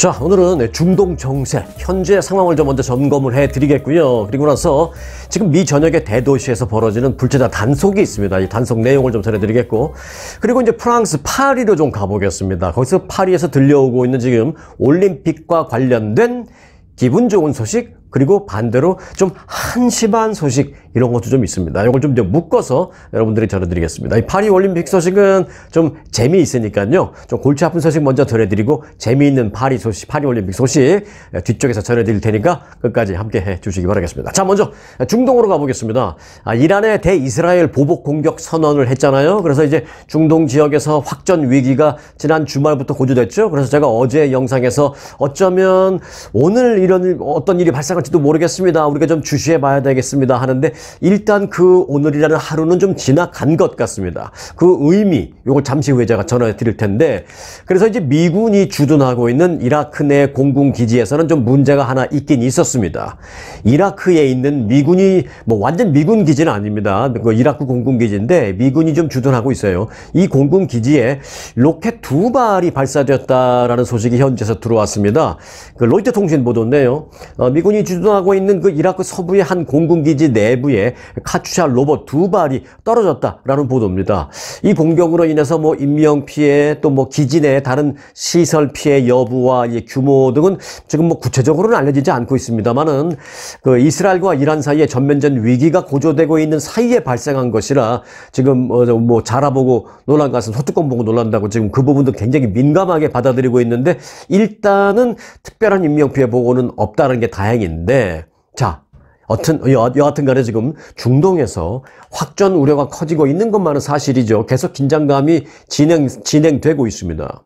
자, 오늘은 중동 정세, 현재 상황을 좀 먼저 점검을 해드리겠고요. 그리고 나서 지금 미 전역의 대도시에서 벌어지는 불체자 단속이 있습니다. 이 단속 내용을 좀 전해드리겠고, 그리고 이제 프랑스 파리로 좀 가보겠습니다. 거기서 파리에서 들려오고 있는 지금 올림픽과 관련된 기분 좋은 소식, 그리고 반대로 좀 한심한 소식, 이런 것도 좀 있습니다. 이걸 좀 묶어서 여러분들이 전해드리겠습니다. 이 파리 올림픽 소식은 좀 재미있으니까요. 좀 골치 아픈 소식 먼저 전해드리고, 재미있는 파리 소식, 파리 올림픽 소식 뒤쪽에서 전해드릴 테니까 끝까지 함께 해 주시기 바라겠습니다. 자, 먼저 중동으로 가보겠습니다. 이란의 대이스라엘 보복 공격 선언을 했잖아요. 그래서 이제 중동 지역에서 확전 위기가 지난 주말부터 고조됐죠. 그래서 제가 어제 영상에서 어쩌면 오늘 이런 어떤 일이 발생할지도 모르겠습니다. 우리가 좀 주시해 봐야 되겠습니다 하는데, 일단 그 오늘이라는 하루는 좀 지나간 것 같습니다. 그 의미, 요걸 잠시 후에 제가 전해 드릴 텐데, 그래서 이제 미군이 주둔하고 있는 이라크 내 공군기지에서는 좀 문제가 하나 있긴 있었습니다. 이라크에 있는 미군이, 완전 미군 기지는 아닙니다. 그 이라크 공군기지인데 미군이 좀 주둔하고 있어요. 이 공군기지에 로켓 2발이 발사되었다라는 소식이 현지에서 들어왔습니다. 그 로이터 통신 보도인데요. 미군이 주둔하고 있는 그 이라크 서부의 한 공군기지 내부에 카투샤 로봇 2발이 떨어졌다라는 보도입니다. 이 공격으로 인해서 인명 피해, 또 기지 내 다른 시설 피해 여부와 규모 등은 지금 구체적으로는 알려지지 않고 있습니다만은, 그 이스라엘과 이란 사이에 전면전 위기가 고조되고 있는 사이에 발생한 것이라 지금 자라보고 놀란 것은 소뚜껑 보고 놀란다고 지금 그 부분도 굉장히 민감하게 받아들이고 있는데, 일단은 특별한 인명 피해 보고는 없다는 게 다행인데, 자, 여하튼 간에 지금 중동에서 확전 우려가 커지고 있는 것만은 사실이죠. 계속 긴장감이 진행되고 있습니다.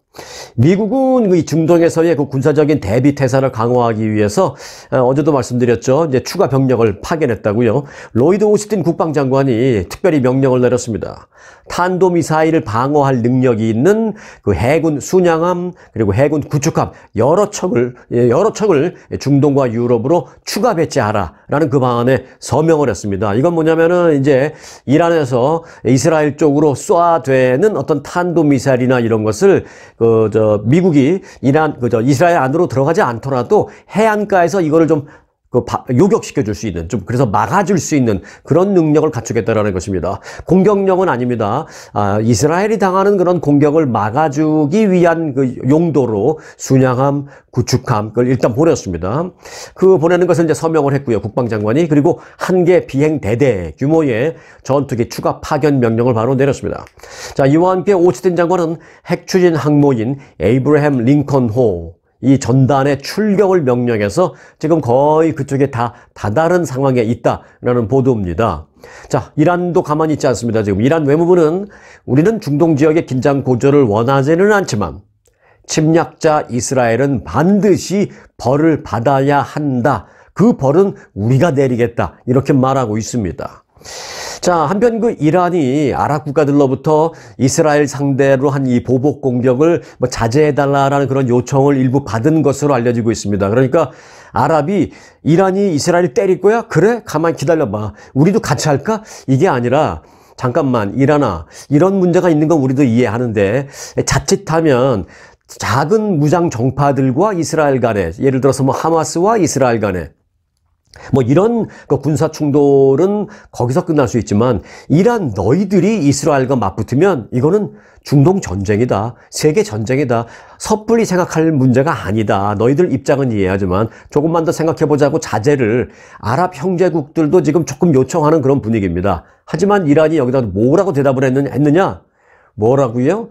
미국은 이 중동에서의 그 군사적인 대비 태세를 강화하기 위해서 어제도 말씀드렸죠. 이제 추가 병력을 파견했다고요. 로이드 오스틴 국방장관이 특별히 명령을 내렸습니다. 탄도미사일을 방어할 능력이 있는 그 해군 순양함, 그리고 해군 구축함 여러 척을 중동과 유럽으로 추가 배치하라라는 그 방안에 서명을 했습니다. 이건 뭐냐면은 이제 이란에서 이스라엘 쪽으로 쏴대는 어떤 탄도미사일이나 이런 것을 미국이 이스라엘 안으로 들어가지 않더라도 해안가에서 이거를 좀 요격시켜 줄 수 있는, 그래서 막아줄 수 있는 그런 능력을 갖추겠다라는 것입니다. 공격력은 아닙니다. 이스라엘이 당하는 그런 공격을 막아주기 위한 그 용도로 순양함, 구축함, 그걸 일단 보냈습니다. 그 보내는 것을 이제 서명을 했고요, 국방장관이. 그리고 한 개 비행대대 규모의 전투기 추가 파견 명령을 바로 내렸습니다. 자, 이와 함께 오스틴 장관은 핵추진 항모인 에이브러햄 링컨호, 이 전단의 출격을 명령해서 지금 거의 그쪽에 다 다다른 상황에 있다라는 보도입니다. 자, 이란도 가만히 있지 않습니다. 지금 이란 외무부는 우리는 중동 지역의 긴장 고조를 원하지는 않지만 침략자 이스라엘은 반드시 벌을 받아야 한다. 그 벌은 우리가 내리겠다. 이렇게 말하고 있습니다. 자, 한편 그 이란이 아랍 국가들로부터 이스라엘 상대로 한 이 보복 공격을 자제해달라라는 그런 요청을 일부 받은 것으로 알려지고 있습니다. 그러니까 아랍이 이란이 이스라엘을 때릴 거야? 그래? 가만히 기다려봐. 우리도 같이 할까? 이게 아니라, 잠깐만, 이란아, 이런 문제가 있는 건 우리도 이해하는데, 자칫하면 작은 무장 정파들과 이스라엘 간에, 예를 들어서 하마스와 이스라엘 간에 이런 군사 충돌은 거기서 끝날 수 있지만, 이란 너희들이 이스라엘과 맞붙으면 이거는 중동 전쟁이다. 세계 전쟁이다. 섣불리 생각할 문제가 아니다. 너희들 입장은 이해하지만 조금만 더 생각해보자고 자제를 아랍 형제국들도 지금 조금 요청하는 그런 분위기입니다. 하지만 이란이 여기다 뭐라고 대답을 했느냐? 뭐라고요?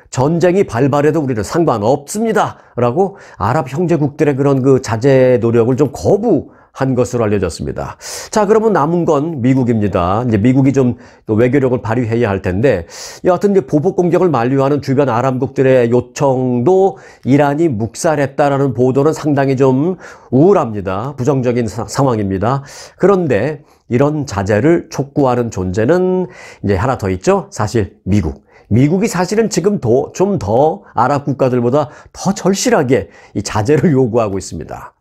전쟁이 발발해도 우리는 상관없습니다. 라고 아랍 형제국들의 그런 그 자제 노력을 좀 거부한 것으로 알려졌습니다. 자, 그러면 남은 건 미국입니다. 이제 미국이 좀 또 외교력을 발휘해야 할 텐데, 여하튼 이제 보복 공격을 만류하는 주변 아랍국들의 요청도 이란이 묵살했다라는 보도는 상당히 좀 우울합니다. 부정적인 상황입니다. 그런데 이런 자제를 촉구하는 존재는 이제 하나 더 있죠. 사실 미국이 사실은 지금 좀 더 아랍 국가들보다 더 절실하게 이 자제를 요구하고 있습니다.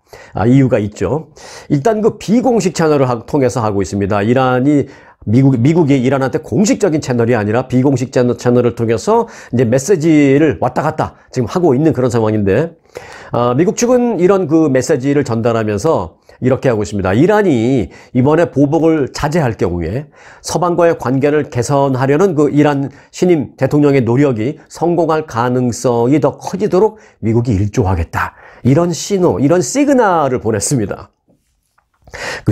이유가 있죠. 일단 그 비공식 채널을 통해서 하고 있습니다. 미국이 이란한테 공식적인 채널이 아니라 비공식 채널을 통해서 이제 메시지를 왔다 갔다 지금 하고 있는 그런 상황인데, 미국 측은 이런 그 메시지를 전달하면서 이렇게 하고 있습니다. 이란이 이번에 보복을 자제할 경우에 서방과의 관계를 개선하려는 그 이란 신임 대통령의 노력이 성공할 가능성이 더 커지도록 미국이 일조하겠다. 이런 신호, 이런 시그널을 보냈습니다.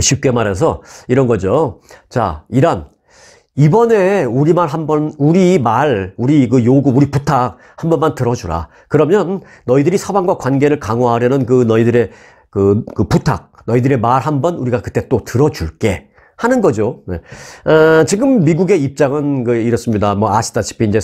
쉽게 말해서 이런 거죠. 자, 이란. 이번에 우리 그 요구, 우리 부탁 한 번만 들어주라. 그러면 너희들이 서방과 관계를 강화하려는 그 너희들의 그 부탁, 너희들의 말 한 번 우리가 그때 또 들어줄게. 하는 거죠. 네. 지금 미국의 입장은 이렇습니다. 아시다시피 이제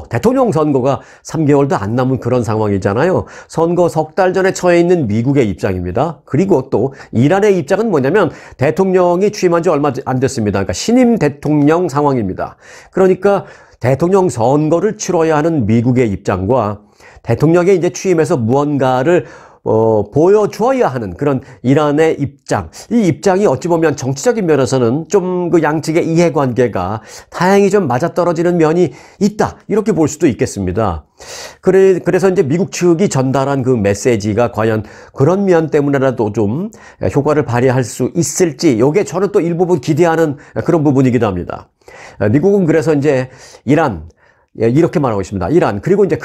대통령 선거가 3개월도 안 남은 그런 상황이잖아요. 선거 석 달 전에 처해 있는 미국의 입장입니다. 그리고 또 이란의 입장은 뭐냐면 대통령이 취임한 지 얼마 안 됐습니다. 그러니까 신임 대통령 상황입니다. 그러니까 대통령 선거를 치러야 하는 미국의 입장과 대통령이 이제 취임해서 무언가를 보여줘야 하는 그런 이란의 입장. 이 입장이 어찌 보면 정치적인 면에서는 좀 그 양측의 이해관계가 다행히 좀 맞아떨어지는 면이 있다. 이렇게 볼 수도 있겠습니다. 그래서 이제 미국 측이 전달한 그 메시지가 과연 그런 면 때문에라도 좀 효과를 발휘할 수 있을지, 이게 저는 또 일부분 기대하는 그런 부분이기도 합니다. 미국은 그래서 이제 이렇게 말하고 있습니다. 이란, 그리고 이제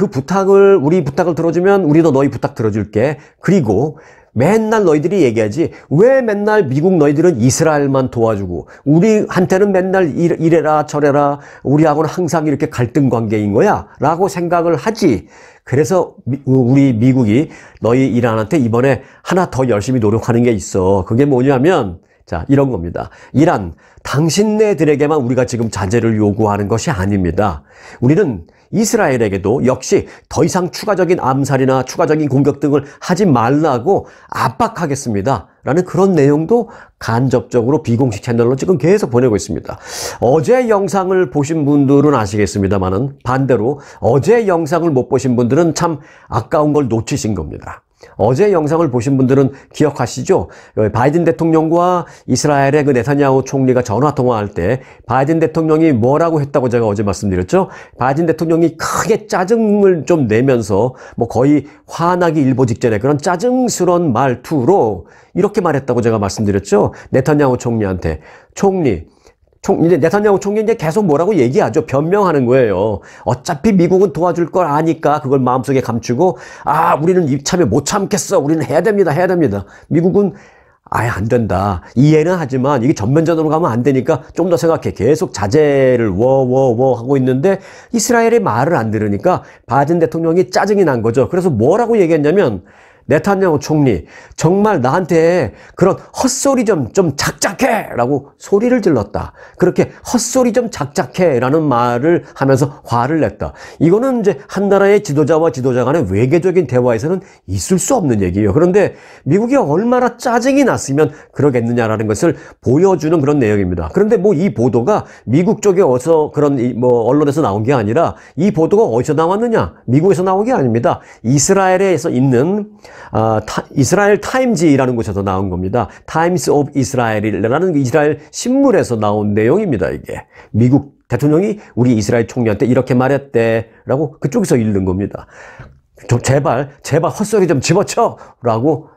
우리 부탁을 들어주면 우리도 너희 부탁 들어줄게. 그리고 맨날 너희들이 얘기하지, 왜 맨날 미국 너희들은 이스라엘만 도와주고 우리한테는 맨날 이래라 저래라, 우리하고는 항상 이렇게 갈등 관계인 거야 라고 생각을 하지. 그래서 우리 미국이 너희 이란한테 이번에 하나 더 열심히 노력하는 게 있어. 그게 뭐냐면, 자, 이런 겁니다. 이란, 당신네들에게만 우리가 지금 자제를 요구하는 것이 아닙니다. 우리는 이스라엘에게도 역시 더 이상 추가적인 암살이나 추가적인 공격 등을 하지 말라고 압박하겠습니다. 라는 그런 내용도 간접적으로 비공식 채널로 지금 계속 보내고 있습니다. 어제 영상을 보신 분들은 아시겠습니다만은 반대로 어제 영상을 못 보신 분들은 참 아까운 걸 놓치신 겁니다. 어제 영상을 보신 분들은 기억하시죠? 바이든 대통령과 이스라엘의 그 네타냐후 총리가 전화 통화할 때 바이든 대통령이 뭐라고 했다고 제가 어제 말씀드렸죠? 바이든 대통령이 크게 짜증을 좀 내면서 거의 화나기 일보 직전에 그런 짜증스러운 말투로 이렇게 말했다고 제가 말씀드렸죠? 네타냐후 총리한테. 이제 네타냐후 총리 이제 계속 뭐라고 얘기하죠. 변명하는 거예요. 어차피 미국은 도와줄 걸 아니까 그걸 마음속에 감추고, 우리는 이참에 못 참겠어. 우리는 해야 됩니다. 해야 됩니다. 미국은 아예 안 된다. 이해는 하지만 이게 전면전으로 가면 안 되니까 좀 더 생각해. 계속 자제를 하고 있는데 이스라엘의 말을 안 들으니까 바이든 대통령이 짜증이 난 거죠. 그래서 뭐라고 얘기했냐면, 네타냐후 총리, 정말 나한테 그런 헛소리 좀 작작해! 라고 소리를 질렀다. 그렇게 헛소리 좀 작작해! 라는 말을 하면서 화를 냈다. 이거는 이제 한 나라의 지도자와 지도자 간의 외교적인 대화에서는 있을 수 없는 얘기예요. 그런데 미국이 얼마나 짜증이 났으면 그러겠느냐라는 것을 보여주는 그런 내용입니다. 그런데 이 보도가 미국 쪽에 어디서 그런 언론에서 나온 게 아니라, 이 보도가 어디서 나왔느냐? 미국에서 나온 게 아닙니다. 이스라엘에서 있는 이스라엘 타임즈라는 곳에서 나온 겁니다. 타임스 오브 이스라엘이라는 이스라엘 신문에서 나온 내용입니다. 이게 미국 대통령이 우리 이스라엘 총리한테 이렇게 말했대라고 그쪽에서 읽는 겁니다. 제발 헛소리 좀 집어쳐라고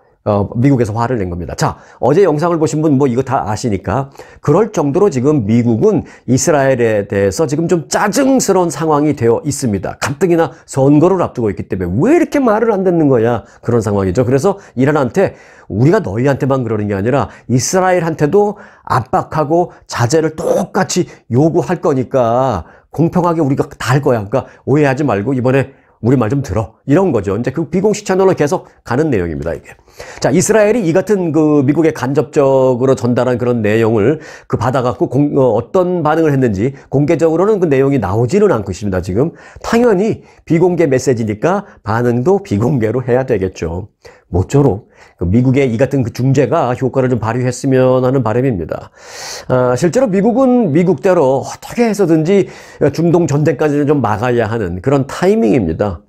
미국에서 화를 낸 겁니다. 자, 어제 영상을 보신 분 이거 다 아시니까, 그럴 정도로 지금 미국은 이스라엘에 대해서 지금 좀 짜증스러운 상황이 되어 있습니다. 가뜩이나 선거를 앞두고 있기 때문에 왜 이렇게 말을 안 듣는 거야? 그런 상황이죠. 그래서 이란한테 우리가 너희한테만 그러는 게 아니라 이스라엘한테도 압박하고 자제를 똑같이 요구할 거니까 공평하게 우리가 다 할 거야. 그러니까 오해하지 말고 이번에 우리 말 좀 들어. 이런 거죠. 이제 그 비공식 채널로 계속 가는 내용입니다, 이게. 자, 이스라엘이 이 같은 미국에 간접적으로 전달한 그런 내용을 받아갖고 어떤 반응을 했는지 공개적으로는 그 내용이 나오지는 않고 있습니다, 지금. 당연히 비공개 메시지니까 반응도 비공개로 해야 되겠죠. 모쪼록 미국의 이 같은 중재가 효과를 좀 발휘했으면 하는 바람입니다. 실제로 미국은 미국대로 어떻게 해서든지 중동 전쟁까지는 좀 막아야 하는 그런 타이밍입니다.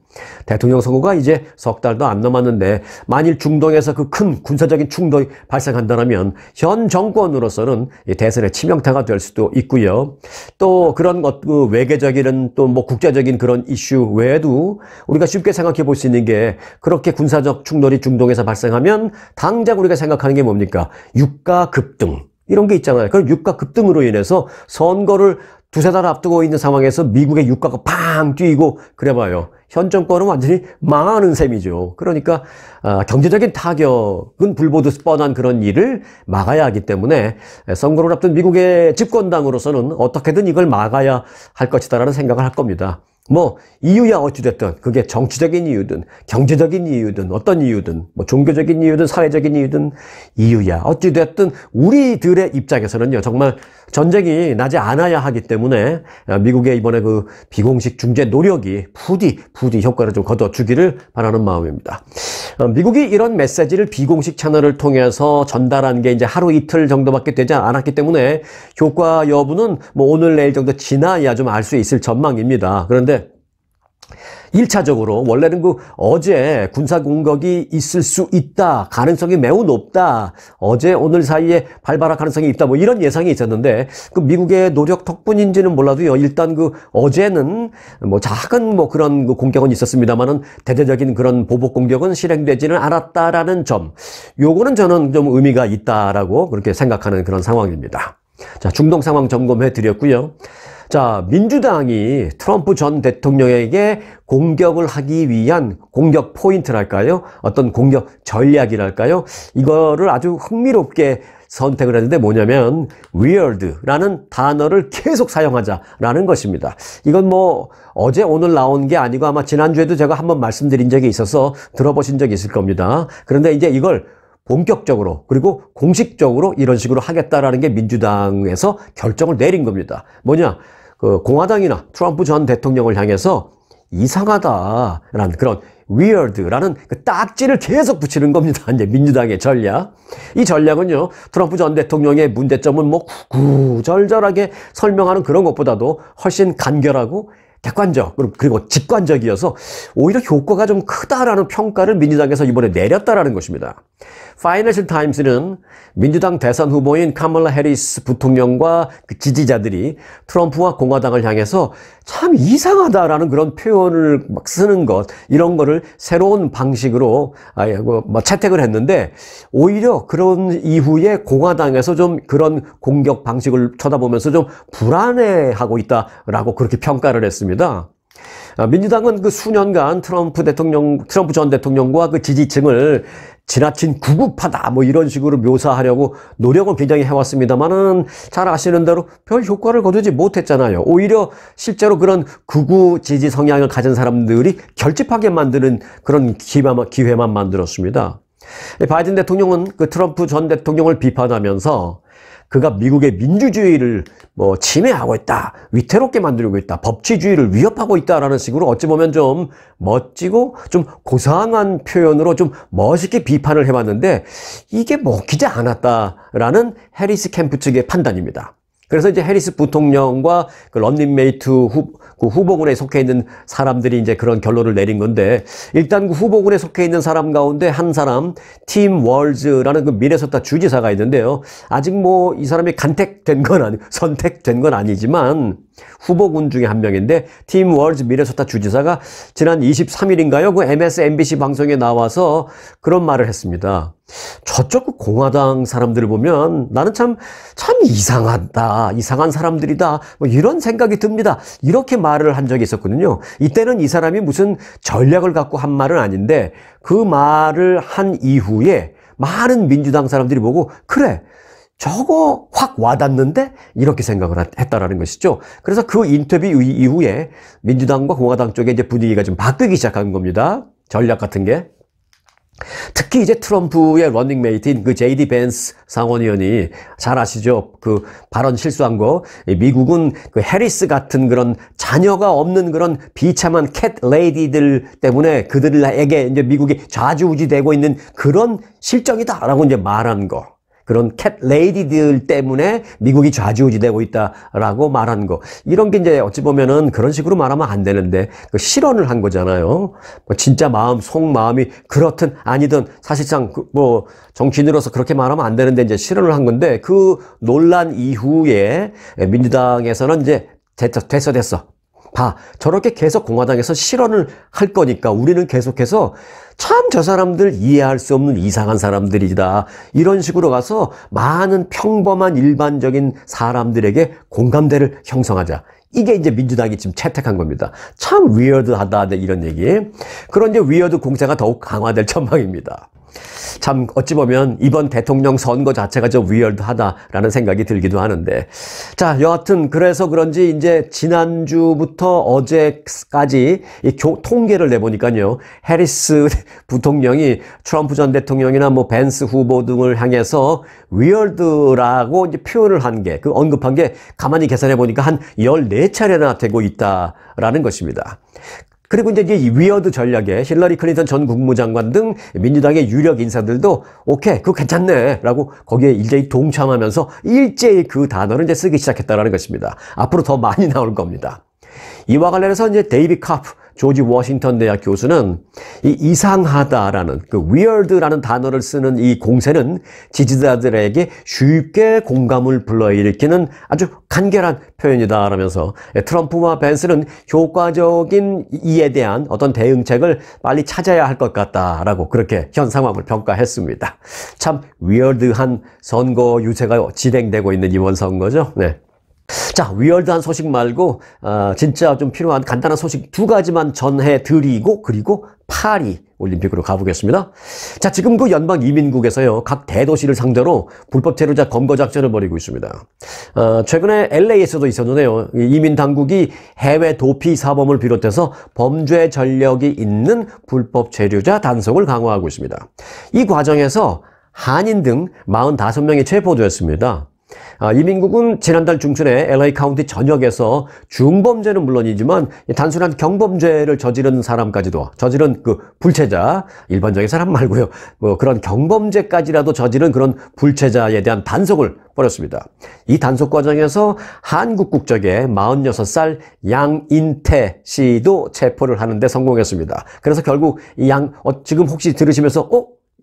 대통령 선거가 이제 석 달도 안 남았는데 만일 중동에서 그 큰 군사적인 충돌이 발생한다면 현 정권으로서는 대선의 치명타가 될 수도 있고요. 또 그런 그 외교적인 또 뭐 국제적인 그런 이슈 외에도 우리가 쉽게 생각해 볼 수 있는 게 그렇게 군사적 충돌이 중동에서 발생하면 당장 우리가 생각하는 게 뭡니까? 유가 급등. 이런 게 있잖아요. 그럼 유가 급등으로 인해서 선거를 두세 달 앞두고 있는 상황에서 미국의 유가가 팡 뛰고 그래봐요. 현 정권은 완전히 망하는 셈이죠. 그러니까 경제적인 타격은 불보듯 뻔한 그런 일을 막아야 하기 때문에 선거를 앞둔 미국의 집권당으로서는 어떻게든 이걸 막아야 할 것이다라는 생각을 할 겁니다. 뭐 이유야 어찌됐든 그게 정치적인 이유든 경제적인 이유든 어떤 이유든 뭐 종교적인 이유든 사회적인 이유든 이유야 어찌됐든 우리들의 입장에서는요 정말 전쟁이 나지 않아야 하기 때문에 미국의 이번에 그 비공식 중재 노력이 부디 효과를 좀 거둬주기를 바라는 마음입니다. 미국이 이런 메시지를 비공식 채널을 통해서 전달한 게 이제 하루 이틀 정도밖에 되지 않았기 때문에 효과 여부는 뭐 오늘 내일 정도 지나야 좀 알 수 있을 전망입니다. 그런데 1차적으로 원래는 그 어제 군사 공격이 있을 수 있다. 가능성이 매우 높다. 어제 오늘 사이에 발발할 가능성이 있다. 뭐 이런 예상이 있었는데 그 미국의 노력 덕분인지는 몰라도요. 일단 그 어제는 뭐 작은 뭐 그런 그 공격은 있었습니다만은 대대적인 그런 보복 공격은 실행되지는 않았다라는 점. 요거는 저는 좀 의미가 있다라고 그렇게 생각하는 그런 상황입니다. 자, 중동 상황 점검해 드렸고요. 자, 민주당이 트럼프 전 대통령에게 공격을 하기 위한 공격 포인트랄까요? 어떤 공격 전략이랄까요? 이거를 아주 흥미롭게 선택을 했는데 뭐냐면 weird라는 단어를 계속 사용하자라는 것입니다. 이건 뭐 어제 오늘 나온 게 아니고 아마 지난주에도 제가 한번 말씀드린 적이 있어서 들어보신 적이 있을 겁니다. 그런데 이제 이걸 본격적으로 그리고 공식적으로 이런 식으로 하겠다라는 게 민주당에서 결정을 내린 겁니다. 뭐냐? 그 공화당이나 트럼프 전 대통령을 향해서 이상하다라는 그런 weird라는 그 딱지를 계속 붙이는 겁니다. 이제 민주당의 전략. 이 전략은요, 트럼프 전 대통령의 문제점은 뭐 구구절절하게 설명하는 그런 것보다도 훨씬 간결하고 객관적 그리고 직관적이어서 오히려 효과가 좀 크다라는 평가를 민주당에서 이번에 내렸다라는 것입니다. 파이낸셜 타임스는 민주당 대선 후보인 카멀라 해리스 부통령과 그 지지자들이 트럼프와 공화당을 향해서 참 이상하다라는 그런 표현을 막 쓰는 것 이런 거를 새로운 방식으로 뭐 채택을 했는데 오히려 그런 이후에 공화당에서 좀 그런 공격 방식을 쳐다보면서 좀 불안해하고 있다라고 그렇게 평가를 했습니다. 민주당은 그 수년간 트럼프 전 대통령과 그 지지층을 지나친 구급하다 뭐 이런 식으로 묘사하려고 노력은 굉장히 해왔습니다만은 잘 아시는 대로 별 효과를 거두지 못했잖아요. 오히려 실제로 그런 극우 지지 성향을 가진 사람들이 결집하게 만드는 그런 기회만 만들었습니다. 바이든 대통령은 그 트럼프 전 대통령을 비판하면서 그가 미국의 민주주의를 뭐 침해하고 있다, 위태롭게 만들고 있다, 법치주의를 위협하고 있다라는 식으로 어찌 보면 좀 멋지고 좀 고상한 표현으로 좀 멋있게 비판을 해왔는데 이게 먹히지 않았다라는 해리스 캠프 측의 판단입니다. 그래서 이제 해리스 부통령과 그 런닝메이트 그 후보군에 속해 있는 사람들이 이제 그런 결론을 내린 건데 일단 그 후보군에 속해 있는 사람 가운데 한 사람 팀 월즈라는 그 미네소타 주지사가 있는데요. 아직 뭐 이 사람이 선택된 건 아니지만 후보군 중에 한 명인데 팀 월즈 미네소타 주지사가 지난 23일인가요? 그 MSNBC 방송에 나와서 그런 말을 했습니다. 저쪽 그 공화당 사람들을 보면 나는 참 이상하다, 이상한 사람들이다, 뭐 이런 생각이 듭니다. 이렇게 말을 한 적이 있었거든요. 이때는 이 사람이 무슨 전략을 갖고 한 말은 아닌데 그 말을 한 이후에 많은 민주당 사람들이 보고 그래, 저거 확 와닿는데? 이렇게 생각을 했다라는 것이죠. 그래서 그 인터뷰 이후에 민주당과 공화당 쪽에 이제 분위기가 좀 바뀌기 시작한 겁니다. 전략 같은 게. 특히 이제 트럼프의 러닝메이트인 그 JD 벤스 상원의원이 잘 아시죠? 그 발언 실수한 거. 미국은 그 해리스 같은 그런 자녀가 없는 그런 비참한 캣 레이디들 때문에 그들에게 이제 미국이 좌지우지되고 있는 그런 실정이다라고 이제 말한 거. 그런 캣 레이디들 때문에 미국이 좌지우지되고 있다라고 말한 거. 이런 게 이제 어찌 보면은 그런 식으로 말하면 안 되는데 그 실언을 한 거잖아요. 뭐 진짜 마음, 속마음이 그렇든 아니든 사실상 뭐 정치인으로서 그렇게 말하면 안 되는데 이제 실언을 한 건데 그 논란 이후에 민주당에서는 이제 됐어. 봐, 저렇게 계속 공화당에서 실언을 할 거니까 우리는 계속해서 참 저 사람들 이해할 수 없는 이상한 사람들이다. 이런 식으로 가서 많은 평범한 일반적인 사람들에게 공감대를 형성하자. 이게 이제 민주당이 지금 채택한 겁니다. 참 위어드하다 이런 얘기. 그런 이제 위어드 공세가 더욱 강화될 전망입니다. 참 어찌 보면 이번 대통령 선거 자체가 좀 위얼드하다라는 생각이 들기도 하는데, 자, 여하튼 그래서 그런지 이제 지난주부터 어제까지 이 통계를 내보니까요, 해리스 부통령이 트럼프 전 대통령이나 뭐 벤스 후보 등을 향해서 위얼드라고 이제 표현을 한 게, 그 언급한 게 가만히 계산해 보니까 한 14차례나 되고 있다라는 것입니다. 그리고 이제 이 위어드 전략에 힐러리 클린턴 전 국무장관 등 민주당의 유력 인사들도 오케이, 그거 괜찮네 라고 거기에 일제히 동참하면서 일제히 그 단어를 이제 쓰기 시작했다라는 것입니다. 앞으로 더 많이 나올 겁니다. 이와 관련해서 이제 데이빗 카프 조지 워싱턴 대학 교수는 이 이상하다라는 그 weird라는 단어를 쓰는 이 공세는 지지자들에게 쉽게 공감을 불러일으키는 아주 간결한 표현이다라면서 트럼프와 벤스는 효과적인 이에 대한 어떤 대응책을 빨리 찾아야 할 것 같다라고 그렇게 현 상황을 평가했습니다. 참 weird한 선거 유세가 진행되고 있는 이번 선거죠. 네. 자, 위얼드한 소식 말고 진짜 좀 필요한 간단한 소식 두 가지만 전해드리고 그리고 파리 올림픽으로 가보겠습니다. 자, 지금 그 연방 이민국에서요, 각 대도시를 상대로 불법 체류자 검거 작전을 벌이고 있습니다. 최근에 LA에서도 있었는데요, 이민 당국이 해외 도피 사범을 비롯해서 범죄 전력이 있는 불법 체류자 단속을 강화하고 있습니다. 이 과정에서 한인 등 45명이 체포되었습니다. 이민국은 지난달 중순에 LA 카운티 전역에서 중범죄는 물론이지만 단순한 경범죄를 저지른 사람까지도, 저지른 그 불체자, 일반적인 사람 말고요, 뭐 그런 경범죄까지라도 저지른 그런 불체자에 대한 단속을 벌였습니다. 이 단속 과정에서 한국 국적의 46살 양인태 씨도 체포를 하는데 성공했습니다. 그래서 결국 이 지금 혹시 들으시면서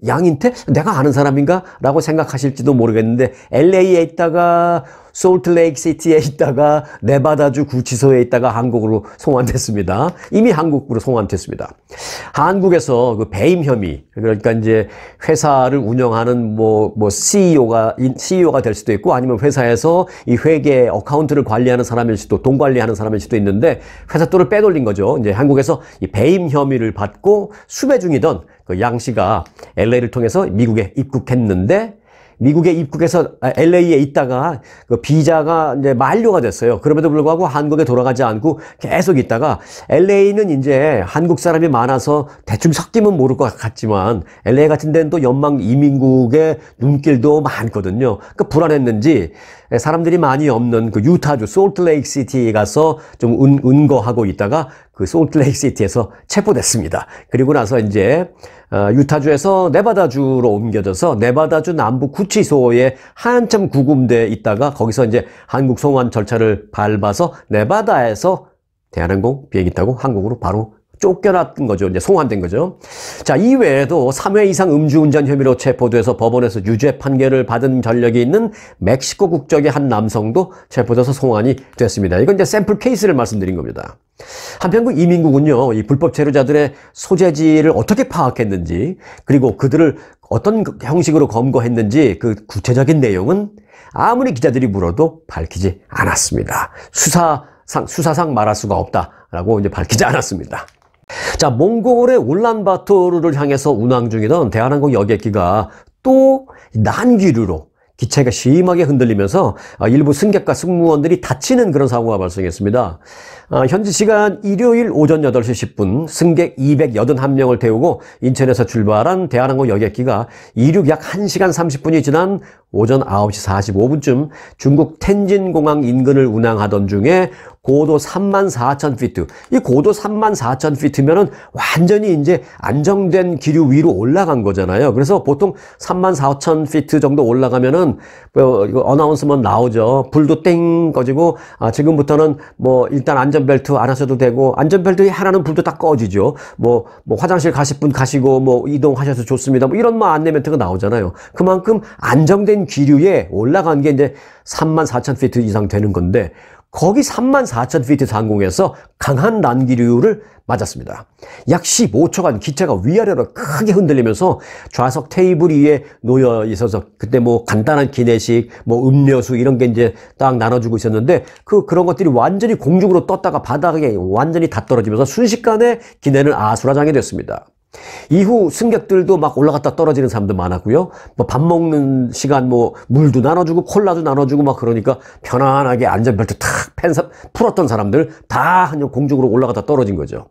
양인태? 내가 아는 사람인가? 라고 생각하실지도 모르겠는데 LA에 있다가 솔트레이크 시티에 있다가 네바다주 구치소에 있다가 한국으로 송환됐습니다. 이미 한국으로 송환됐습니다. 한국에서 그 배임 혐의, 그러니까 이제 회사를 운영하는 CEO가 될 수도 있고 아니면 회사에서 이 회계 어카운트를 관리하는 사람일 수도, 돈 관리하는 사람일 수도 있는데 회사 돈을 빼돌린 거죠. 이제 한국에서 이 배임 혐의를 받고 수배 중이던 그 양 씨가 LA를 통해서 미국에 입국했는데 미국에 입국해서 LA에 있다가 그 비자가 이제 만료가 됐어요. 그럼에도 불구하고 한국에 돌아가지 않고 계속 있다가 LA는 이제 한국 사람이 많아서 대충 섞이면 모를 것 같지만 LA 같은 데는 또 연방 이민국의 눈길도 많거든요. 그러니까 불안했는지 사람들이 많이 없는 그 유타주 솔트레이크 시티에 가서 좀 은거하고 있다가 그 솔트레이크 시티에서 체포됐습니다. 그리고 나서 이제 유타주에서 네바다주로 옮겨져서 네바다주 남부 구치소에 한참 구금돼 있다가 거기서 이제 한국 송환 절차를 밟아서 네바다에서 대한항공 비행기 타고 한국으로 바로 쫓겨났던 거죠. 이제 송환된 거죠. 자, 이외에도 3회 이상 음주운전 혐의로 체포돼서 법원에서 유죄 판결을 받은 전력이 있는 멕시코 국적의 한 남성도 체포돼서 송환이 됐습니다. 이건 이제 샘플 케이스를 말씀드린 겁니다. 한편 그 이민국은요, 이 불법 체류자들의 소재지를 어떻게 파악했는지, 그리고 그들을 어떤 형식으로 검거했는지 그 구체적인 내용은 아무리 기자들이 물어도 밝히지 않았습니다. 수사상 말할 수가 없다라고 이제 밝히지 않았습니다. 자, 몽골의 울란바토르를 향해서 운항 중이던 대한항공 여객기가 또 난기류로 기체가 심하게 흔들리면서 일부 승객과 승무원들이 다치는 그런 사고가 발생했습니다. 현지 시간 일요일 오전 8시 10분 승객 281명을 태우고 인천에서 출발한 대한항공 여객기가 이륙 약 1시간 30분이 지난 오전 9시 45분쯤 중국 텐진공항 인근을 운항하던 중에 고도 34,000피트, 이 고도 34,000피트면은 완전히 이제 안정된 기류 위로 올라간 거잖아요. 그래서 보통 34,000피트 정도 올라가면은 이거 어나운스먼트 나오죠. 불도 땡 꺼지고 지금부터는 뭐 일단 안전벨트 안 하셔도 되고, 안전벨트 하라는 불도 딱 꺼지죠. 뭐 화장실 가실 분 가시고 뭐 이동하셔서 좋습니다. 뭐 이런 안내멘트가 나오잖아요. 그만큼 안정된 기류에 올라간 게 이제 34,000피트 이상 되는 건데, 거기 34,000피트 상공에서 강한 난기류를 맞았습니다. 약 15초간 기체가 위아래로 크게 흔들리면서 좌석 테이블 위에 놓여 있어서 그때 뭐 간단한 기내식, 뭐 음료수 이런 게 이제 딱 나눠주고 있었는데 그런 것들이 완전히 공중으로 떴다가 바닥에 완전히 다 떨어지면서 순식간에 기내는 아수라장이 됐습니다. 이후 승객들도 막 올라갔다 떨어지는 사람도 많았고요. 뭐 밥 먹는 시간 뭐 물도 나눠주고 콜라도 나눠주고 막 그러니까 편안하게 안전벨트 탁 풀었던 사람들 다 한영 공중으로 올라갔다 떨어진 거죠.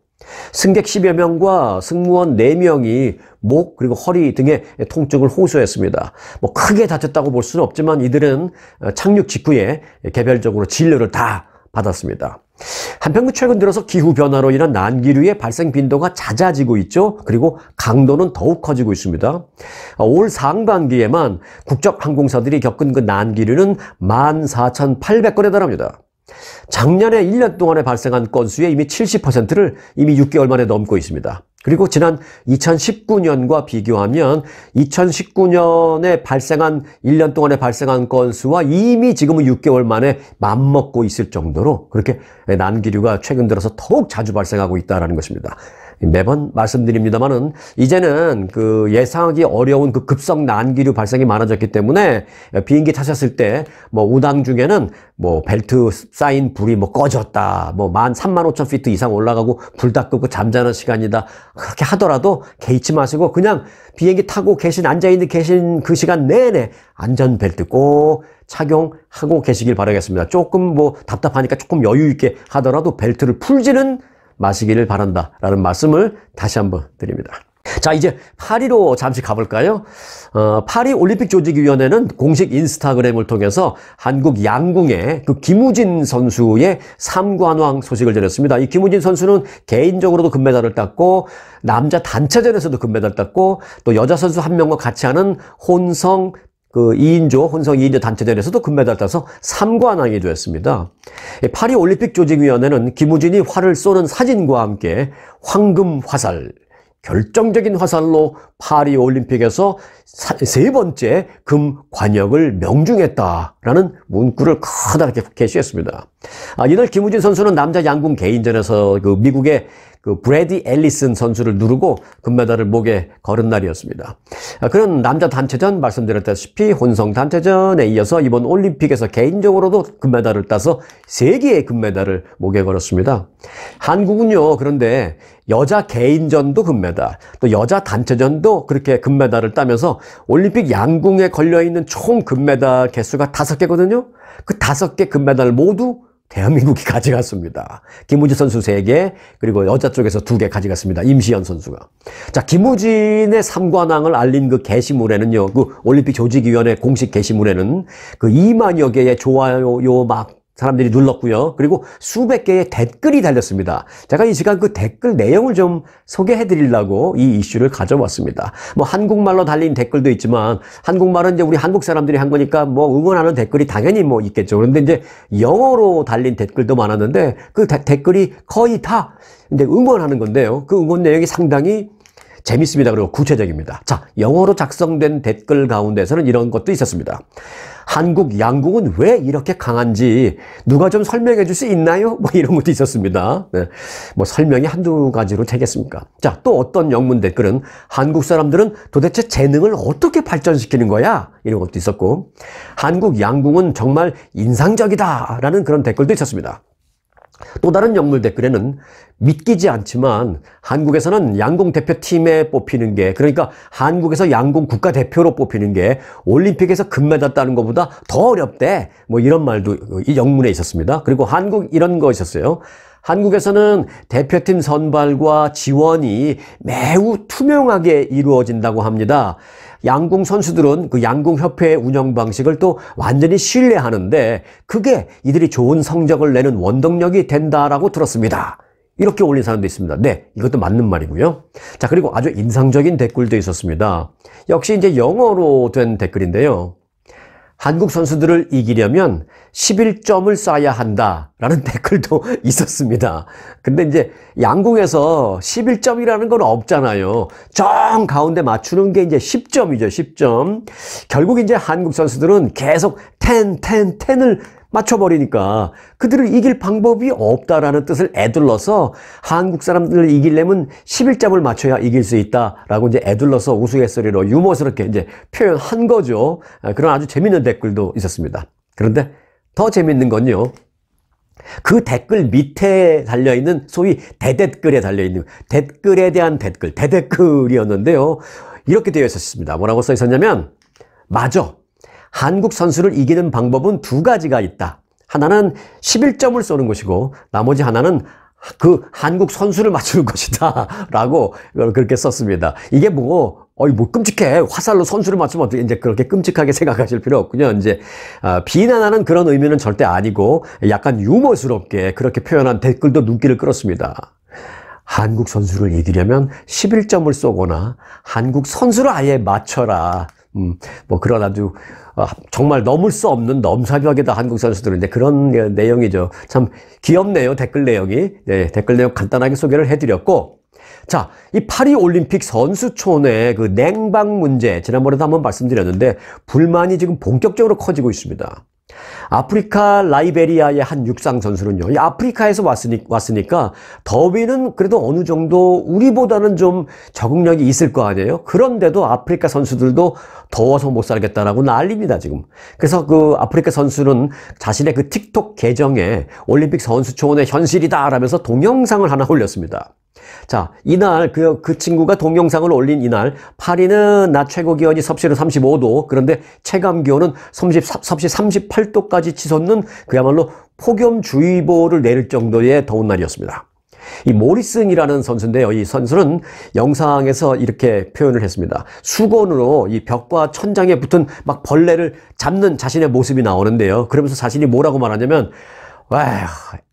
승객 10여 명과 승무원 4명이 목 그리고 허리 등의 통증을 호소했습니다. 뭐 크게 다쳤다고 볼 수는 없지만 이들은 착륙 직후에 개별적으로 진료를 다 받았습니다. 한편 최근 들어서 기후변화로 인한 난기류의 발생 빈도가 잦아지고 있죠. 그리고 강도는 더욱 커지고 있습니다. 올 상반기에만 국적 항공사들이 겪은 그 난기류는 14,800건에 달합니다. 작년에 1년 동안에 발생한 건수의 이미 70%를 이미 6개월 만에 넘고 있습니다. 그리고 지난 2019년과 비교하면 2019년에 발생한 1년 동안에 발생한 건수와 이미 지금은 6개월 만에 맞먹고 있을 정도로 그렇게 난기류가 최근 들어서 더욱 자주 발생하고 있다는 것입니다. 매번 말씀드립니다만은 이제는 그 예상하기 어려운 그 급성 난기류 발생이 많아졌기 때문에 비행기 타셨을 때 뭐 운항 중에는 뭐 벨트 쌓인 불이 뭐 꺼졌다, 뭐 35,000피트 이상 올라가고 불 다 끄고 잠자는 시간이다 그렇게 하더라도 개의치 마시고 그냥 비행기 타고 계신 그 시간 내내 안전벨트 꼭 착용하고 계시길 바라겠습니다. 조금 뭐 답답하니까 조금 여유 있게 하더라도 벨트를 풀지는 마시기를 바란다라는 말씀을 다시 한번 드립니다. 자, 이제 파리로 잠시 가볼까요? 파리 올림픽 조직위원회는 공식 인스타그램을 통해서 한국 양궁의 그 김우진 선수의 3관왕 소식을 전했습니다. 이 김우진 선수는 개인적으로도 금메달을 땄고 남자 단체전에서도 금메달을 땄고 또 여자 선수 한 명과 같이 하는 혼성 2인조 단체전에서도 금메달을 따서 3관왕이 되었습니다. 파리 올림픽 조직위원회는 김우진이 활을 쏘는 사진과 함께 황금 화살, 결정적인 화살로 파리 올림픽에서 세 번째 금 관역을 명중했다라는 문구를 커다랗게 게시했습니다. 이날 김우진 선수는 남자 양궁 개인전에서 미국의 브래디 앨리슨 선수를 누르고 금메달을 목에 걸은 날이었습니다. 그런 남자 단체전 말씀드렸다시피 혼성 단체전에 이어서 이번 올림픽에서 개인적으로도 금메달을 따서 3개의 금메달을 목에 걸었습니다. 한국은요, 그런데 여자 개인전도 금메달, 또 여자 단체전도 그렇게 금메달을 따면서 올림픽 양궁에 걸려있는 총 금메달 개수가 5개거든요. 그 5개 금메달 모두 대한민국이 가져갔습니다. 김우진 선수 3개, 그리고 여자 쪽에서 2개 가져갔습니다. 임시연 선수가. 자, 김우진의 3관왕을 알린 그 게시물에는요, 그 올림픽 조직위원회 공식 게시물에는 그 2만여 개의 좋아요 막 사람들이 눌렀고요. 그리고 수백 개의 댓글이 달렸습니다. 제가 이 시간 그 댓글 내용을 좀 소개해 드리려고 이 이슈를 가져왔습니다. 뭐 한국말로 달린 댓글도 있지만 한국말은 이제 우리 한국 사람들이 한 거니까 뭐 응원하는 댓글이 당연히 뭐 있겠죠. 그런데 이제 영어로 달린 댓글도 많았는데 그 댓글이 거의 다 이제 응원하는 건데요. 그 응원 내용이 상당히 재밌습니다. 그리고 구체적입니다. 자, 영어로 작성된 댓글 가운데서는 이런 것도 있었습니다. 한국 양궁은 왜 이렇게 강한지 누가 좀 설명해 줄 수 있나요? 뭐 이런 것도 있었습니다. 네. 뭐 설명이 한두 가지로 되겠습니까? 자, 또 어떤 영문 댓글은 한국 사람들은 도대체 재능을 어떻게 발전시키는 거야? 이런 것도 있었고, 한국 양궁은 정말 인상적이다 라는 그런 댓글도 있었습니다. 또 다른 영문 댓글에는 믿기지 않지만 한국에서는 양궁 대표팀에 뽑히는 게, 그러니까 한국에서 양궁 국가대표로 뽑히는 게 올림픽에서 금메달 따는 것보다 더 어렵대, 뭐 이런 말도 이 영문에 있었습니다. 그리고 한국 이런 거 있었어요. 한국에서는 대표팀 선발과 지원이 매우 투명하게 이루어진다고 합니다. 양궁 선수들은 그 양궁협회의 운영 방식을 또 완전히 신뢰하는데 그게 이들이 좋은 성적을 내는 원동력이 된다라고 들었습니다. 이렇게 올린 사람도 있습니다. 네, 이것도 맞는 말이고요. 자, 그리고 아주 인상적인 댓글도 있었습니다. 역시 이제 영어로 된 댓글인데요. 한국 선수들을 이기려면 11점을 쏴야 한다라는 댓글도 있었습니다. 근데 이제 양궁에서 11점이라는 건 없잖아요. 정 가운데 맞추는 게 이제 10점이죠, 10점. 결국 이제 한국 선수들은 계속 10을 맞춰버리니까 그들을 이길 방법이 없다라는 뜻을 에둘러서 한국 사람들을 이기려면 11점을 맞춰야 이길 수 있다라고 이제 에둘러서 우스갯소리로 유머스럽게 이제 표현한 거죠. 그런 아주 재밌는 댓글도 있었습니다. 그런데 더 재밌는 건요. 그 댓글 밑에 달려있는 소위 대댓글에 달려있는 댓글에 대한 댓글, 대댓글이었는데요. 이렇게 되어 있었습니다. 뭐라고 써 있었냐면, 맞아. 한국 선수를 이기는 방법은 두 가지가 있다. 하나는 11점을 쏘는 것이고 나머지 하나는 그 한국 선수를 맞추는 것이다 라고 그렇게 썼습니다. 이게 뭐 끔찍해. 화살로 선수를 맞추면 어떻게 이제 그렇게 끔찍하게 생각하실 필요 없군요. 이제 비난하는 그런 의미는 절대 아니고 약간 유머스럽게 그렇게 표현한 댓글도 눈길을 끌었습니다. 한국 선수를 이기려면 11점을 쏘거나 한국 선수를 아예 맞춰라. 뭐 그런 아주 정말 넘을 수 없는 넘사벽이다 한국 선수들인데 그런 내용이죠. 참 귀엽네요. 댓글 내용이. 네, 댓글 내용 간단하게 소개를 해드렸고, 자, 이 파리 올림픽 선수촌의 그 냉방 문제 지난번에도 한번 말씀드렸는데 불만이 지금 본격적으로 커지고 있습니다. 아프리카 라이베리아의 한 육상 선수는요, 이 아프리카에서 왔으니까 더위는 그래도 어느 정도 우리보다는 좀 적응력이 있을 거 아니에요? 그런데도 아프리카 선수들도 더워서 못 살겠다라고 난립니다, 지금. 그래서 그 아프리카 선수는 자신의 그 틱톡 계정에 올림픽 선수촌의 현실이다 라면서 동영상을 하나 올렸습니다. 자, 이날 그 친구가 동영상을 올린 이날 파리는 낮 최고 기온이 섭씨로 35도, 그런데 체감 기온은 섭씨 38도까지 치솟는 그야말로 폭염주의보를 내릴 정도의 더운 날이었습니다. 이 모리슨이라는 선수인데요. 이 선수는 영상에서 이렇게 표현을 했습니다. 수건으로 이 벽과 천장에 붙은 막 벌레를 잡는 자신의 모습이 나오는데요. 그러면서 자신이 뭐라고 말하냐면, 와,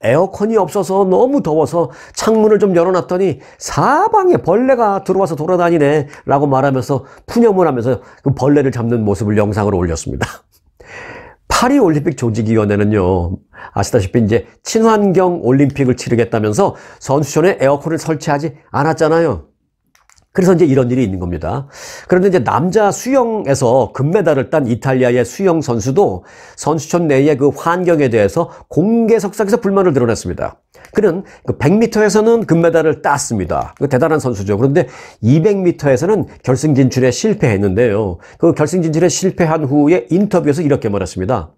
에어컨이 없어서 너무 더워서 창문을 좀 열어놨더니 사방에 벌레가 들어와서 돌아다니네 라고 말하면서 푸념을 하면서 그 벌레를 잡는 모습을 영상으로 올렸습니다. 파리 올림픽 조직위원회는요, 아시다시피 이제 친환경 올림픽을 치르겠다면서 선수촌에 에어컨을 설치하지 않았잖아요. 그래서 이제 이런 일이 있는 겁니다. 그런데 이제 남자 수영에서 금메달을 딴 이탈리아의 수영 선수도 선수촌 내의 그 환경에 대해서 공개석상에서 불만을 드러냈습니다. 그는 그 100m에서는 금메달을 땄습니다. 대단한 선수죠. 그런데 200m에서는 결승 진출에 실패했는데요. 그 결승 진출에 실패한 후에 인터뷰에서 이렇게 말했습니다.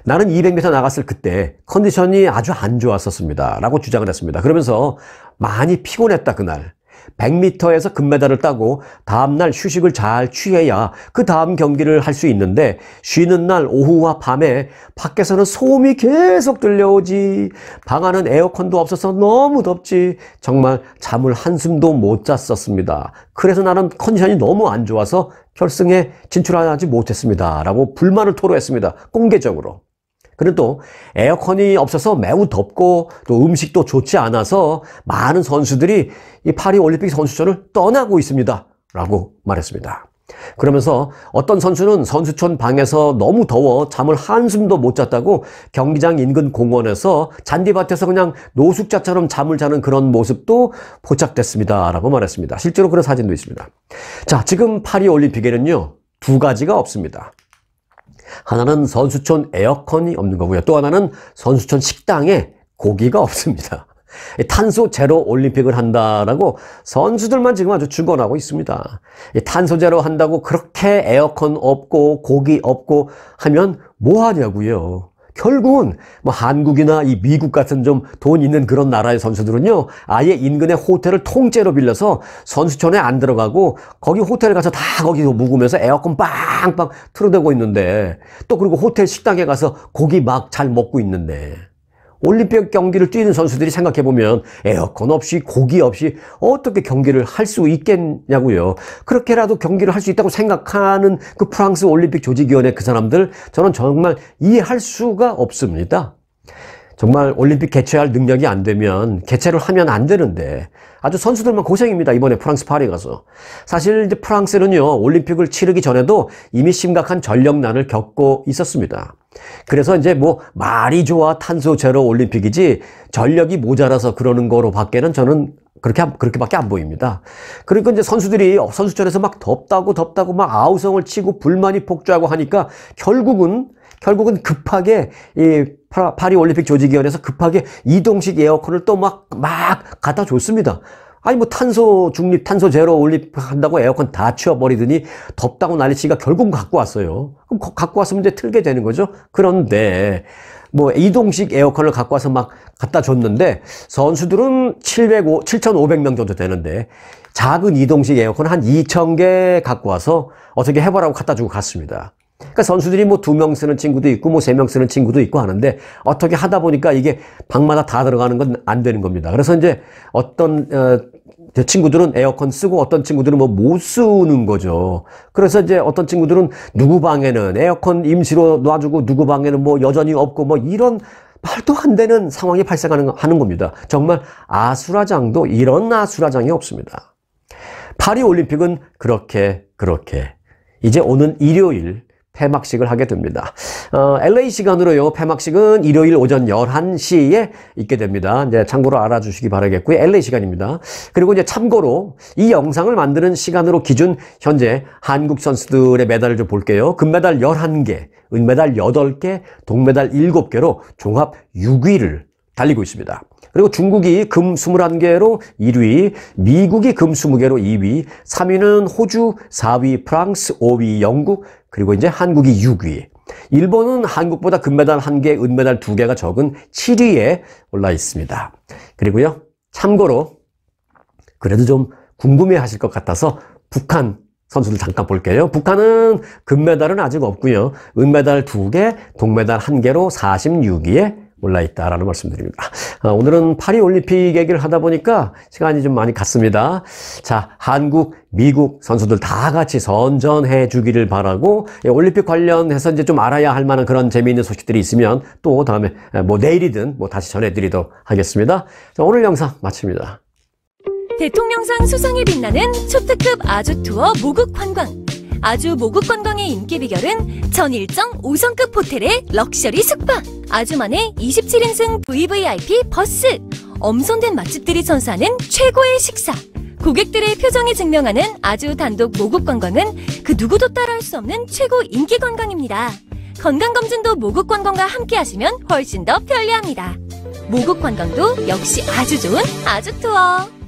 나는 200m 나갔을 그때 컨디션이 아주 안 좋았었습니다. 라고 주장을 했습니다. 그러면서 많이 피곤했다, 그날. 100m에서 금메달을 따고 다음날 휴식을 잘 취해야 그 다음 경기를 할 수 있는데 쉬는 날 오후와 밤에 밖에서는 소음이 계속 들려오지, 방 안은 에어컨도 없어서 너무 덥지, 정말 잠을 한숨도 못 잤었습니다. 그래서 나는 컨디션이 너무 안 좋아서 결승에 진출하지 못했습니다. 라고 불만을 토로했습니다. 공개적으로. 그래도 에어컨이 없어서 매우 덥고 또 음식도 좋지 않아서 많은 선수들이 이 파리 올림픽 선수촌을 떠나고 있습니다. 라고 말했습니다. 그러면서 어떤 선수는 선수촌 방에서 너무 더워 잠을 한숨도 못 잤다고 경기장 인근 공원에서 잔디밭에서 그냥 노숙자처럼 잠을 자는 그런 모습도 포착됐습니다. 라고 말했습니다. 실제로 그런 사진도 있습니다. 자, 지금 파리 올림픽에는요, 두 가지가 없습니다. 하나는 선수촌 에어컨이 없는 거고요. 또 하나는 선수촌 식당에 고기가 없습니다. 탄소 제로 올림픽을 한다라고 선수들만 지금 아주 죽어나고 있습니다. 탄소 제로 한다고 그렇게 에어컨 없고 고기 없고 하면 뭐 하냐고요. 결국은 뭐 한국이나 이 미국 같은 좀 돈 있는 그런 나라의 선수들은요, 아예 인근의 호텔을 통째로 빌려서 선수촌에 안 들어가고 거기 호텔에 가서 다 거기서 묵으면서 에어컨 빵빵 틀어대고 있는데, 또 그리고 호텔 식당에 가서 고기 막 잘 먹고 있는데 올림픽 경기를 뛰는 선수들이 생각해보면 에어컨 없이 고기 없이 어떻게 경기를 할 수 있겠냐고요. 그렇게라도 경기를 할 수 있다고 생각하는 그 프랑스 올림픽 조직위원회 그 사람들 저는 정말 이해할 수가 없습니다. 정말 올림픽 개최할 능력이 안 되면 개최를 하면 안 되는데 아주 선수들만 고생입니다. 이번에 프랑스 파리 가서. 사실 이제 프랑스는요, 올림픽을 치르기 전에도 이미 심각한 전력난을 겪고 있었습니다. 그래서 이제 뭐 말이 좋아 탄소 제로 올림픽이지 전력이 모자라서 그러는 거로 밖에는 저는 그렇게밖에 안 보입니다. 그러니까 이제 선수들이 선수촌에서 막 덥다고 막 아우성을 치고 불만이 폭주하고 하니까 결국은 급하게 이 파리 올림픽 조직위원회에서 급하게 이동식 에어컨을 또 막 갖다 줬습니다. 아니 뭐 탄소 중립, 탄소 제로 올림픽 한다고 에어컨 다 치워버리더니 덥다고 난리치니까 결국은 갖고 왔어요. 그럼 갖고 왔으면 이제 틀게 되는 거죠. 그런데 뭐 이동식 에어컨을 갖고 와서 막 갖다 줬는데 선수들은 7,500명 정도 되는데 작은 이동식 에어컨 한 2,000개 갖고 와서 어떻게 해보라고 갖다 주고 갔습니다. 그러니까 선수들이 뭐 2명 쓰는 친구도 있고 뭐 3명 쓰는 친구도 있고 하는데 어떻게 하다 보니까 이게 방마다 다 들어가는 건 안 되는 겁니다. 그래서 이제 어떤 친구들은 에어컨 쓰고 어떤 친구들은 뭐 못 쓰는 거죠. 그래서 이제 어떤 친구들은 누구 방에는 에어컨 임시로 놔주고 누구 방에는 뭐 여전히 없고 뭐 이런 말도 안 되는 상황이 발생하는 겁니다. 정말 아수라장도 이런 아수라장이 없습니다. 파리 올림픽은 그렇게 이제 오는 일요일 폐막식을 하게 됩니다. LA 시간으로요, 폐막식은 일요일 오전 11시에 있게 됩니다. 이제 참고로 알아주시기 바라겠고요. LA 시간입니다. 그리고 이제 참고로 이 영상을 만드는 시간으로 기준 현재 한국 선수들의 메달을 좀 볼게요. 금메달 11개, 은메달 8개, 동메달 7개로 종합 6위를 달리고 있습니다. 그리고 중국이 금 21개로 1위, 미국이 금 20개로 2위, 3위는 호주, 4위 프랑스, 5위 영국, 그리고 이제 한국이 6위. 일본은 한국보다 금메달 1개, 은메달 2개가 적은 7위에 올라 있습니다. 그리고요, 참고로 그래도 좀 궁금해 하실 것 같아서 북한 선수들 잠깐 볼게요. 북한은 금메달은 아직 없고요. 은메달 2개, 동메달 1개로 46위에 올라 있다라는 말씀드립니다. 오늘은 파리 올림픽 얘기를 하다 보니까 시간이 좀 많이 갔습니다. 자, 한국, 미국 선수들 다 같이 선전해 주기를 바라고 올림픽 관련해서 이제 좀 알아야 할 만한 그런 재미있는 소식들이 있으면 또 다음에 뭐 내일이든 뭐 다시 전해드리도록 하겠습니다. 자, 오늘 영상 마칩니다. 대통령상 수상에 빛나는 초특급 아주 투어 모국 관광. 아주 모국 관광의 인기 비결은 전 일정 5성급 호텔의 럭셔리 숙박, 아주만의 27인승 VVIP 버스, 엄선된 맛집들이 선사하는 최고의 식사, 고객들의 표정이 증명하는 아주 단독 모국 관광은 그 누구도 따라할 수 없는 최고 인기 관광입니다. 건강검진도 모국 관광과 함께 하시면 훨씬 더 편리합니다. 모국 관광도 역시 아주 좋은 아주 투어.